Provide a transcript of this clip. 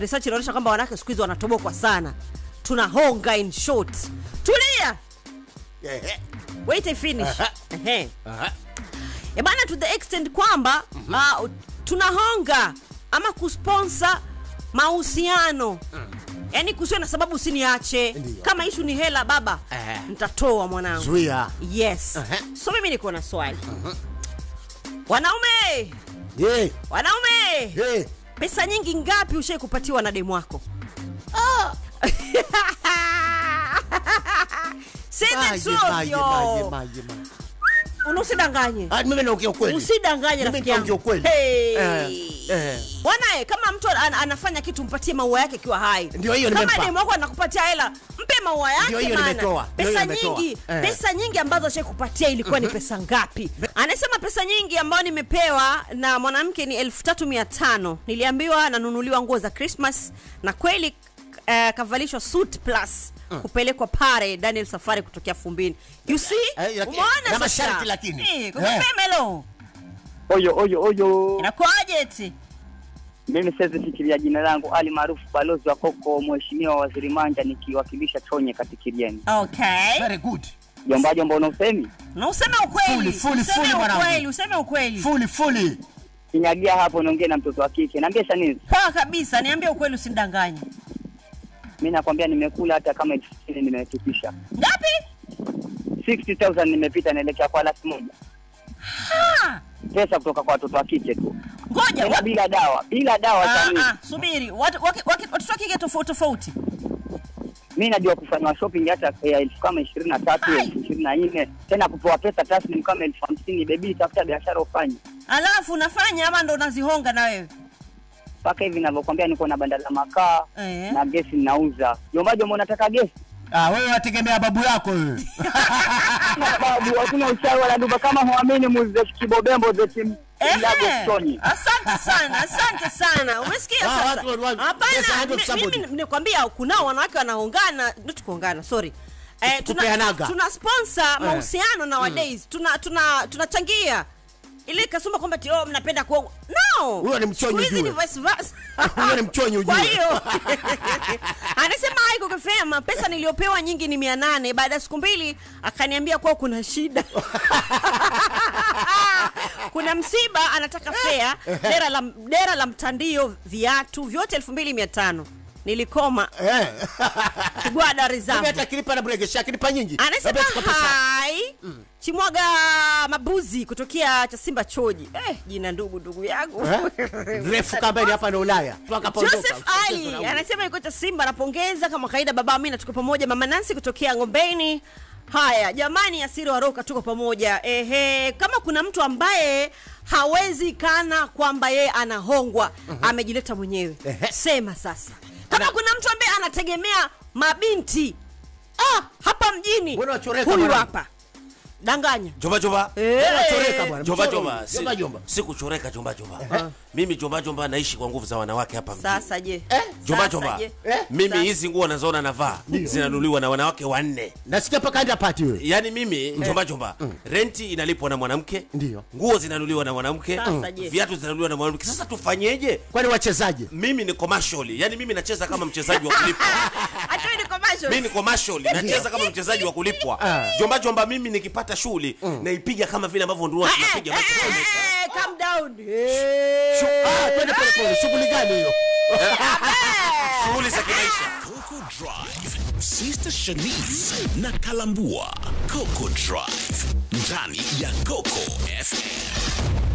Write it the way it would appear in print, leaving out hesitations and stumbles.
research inaonyesha kwamba wanawake siku hizi wanatobokwa sana. Tunahonga in short. Tulia. Wait I finish. Bana, to the extent kwamba tunahonga ama kusponsor mahusiano. Yaani kusiwe na sababu usiniache. Kama issue ni hela baba, nitatoa mwanangu. Zuia. Yes. So mimi niko na swali. Wanaume. Wanaume. Pesa nyingi ngapi ushaikupatiwa na demu wako? Say the truth, yo. Unusidanganye. Mimi naongea ukweli. Usidanganye rafiki yangu. Mimi naongea ukweli. Bwana, kama mtu anafanya kitu mpatie maua yake kiwa hai. Ndio hiyo nimempa. Kama demu wako anakupatia hela, mpe maua yake maana. Ndio hiyo nimetoa. Pesa nyingi ambazo shakupatia ilikuwa ni pesa ngapi? Anasema pesa nyingi ambayo nimepewa na mwanamke ni 3500. Niliambiwa nanunuliwa nguo za Christmas na kweli kavalishwa suit plus kupelekwa pare Daniel Safari kutokea Fumbini. You see? Umeona kama sharti lakini. Kumefemelo. Oyo. Inakuaje eti? Mimi siwezi fikiria jina langu Ali maarufu balozi wa Koko mheshimiwa Waziri Manja nikiwakilisha Chonye Katikirieni. Okay. Very good. Jomba unausemi? Na useme ukweli. Useme ukweli. Fully. Kinyagia hapo naongea na mtoto wa kike. Niambie nini? Poa kabisa, niambie ukweli usidanganye. Mimi nakwambia nimekula hata kama 20 nimetupisha. Ngapi? 60,000 nimepita naelekea kwa laki moja. Pesa kutoka kwa watoto wa kike tu. Ngoja, bila dawa sana. Subiri. Watoto wa kike tofauti. Mimi najua kufanya shopping hata ya 23,000, 24,000, tena kutoa pesa taslimu kama 50,000. Baby, tafuta biashara ufanye. Alafu unafanya ama ndo unazihonga na wewe? Paka hivi ninavyokuambia niko na banda la makaa na gesi ninauza. Jomba unataka gesi? Wewe unategemea babu yako wewe. Babu hakuna uchawi wala duba kama huamini muuze kibobembo zetu. Asante sana. Umesikia sasa? Hapana, mimi nikwambia kuna wanawake wanahongana, tukuongana, sorry. Tuna sponsor mahusiano nowadays. Tunachangia. Ile kasumba kwamba mnapenda kuongo. No. Huyo ni mchonyi juu. Huyo ni mchonyi juu. Kwa hiyo anasema haiko kufema, pesa niliopewa nyingi ni 800, baada ya siku 2 akaniambia kwa kuna shida. Kuna msiba anataka fare, dera la mtandio, viatu vyote 2500. Nilikoma. Kugwa Dar es Salaam. Mimi atakilipa na bregesha, akilipa nyingi. Anasema hai. Chimwaga Mabuzi kutokea cha Simba Choji. Jina ndugu yangu. Refu kambeni hapa na Ulaya. Joseph Ali anasema yuko cha Simba, anapongeza kama kaida baba mimi na tuko pamoja. Mama Nancy kutokea Ngombeni. Haya, jamani Asiri wa Roka tuko pamoja. Kama kuna mtu ambaye hawezi kana kwamba yeye anahongwa, amejileta mwenyewe. Sema sasa. Kama kuna mtu ambaye anategemea mabinti hapa mjini, huyu hapa. Danganya. Jomba. Choreka bwana. Jomba. Sikuchoreka jomba. Mimi jomba naishi kwa nguvu za wanawake hapa mjini. Sasa je? Jomba. Mimi hizi nguo nazoona navaa zinanunuliwa na wanawake 4. Nasikia paka hadi party wewe. Yaani mimi jomba. Renti inalipwa na mwanamke. Ndio. Nguo zinanunuliwa na mwanamke. Viatu zinanunuliwa na mwanamke. Sasa tufanyeje? Kwani wachezaje? Mimi ni commercial. Yaani mimi nacheza kama mchezaji wa kulipwa. Acha ni commercial. Mimi ni commercial. Nacheza kama mchezaji wa kulipwa. Jomba mimi nikipata shughuli naipiga kama vile ambavyo ndio tunapiga. Calm down. Twende pole. Shughuli gani hiyo? Shughuli za kimaisha. Coco Drive. Sister Shanice na Kalambua. Coco Drive. Ndani ya Coco FM.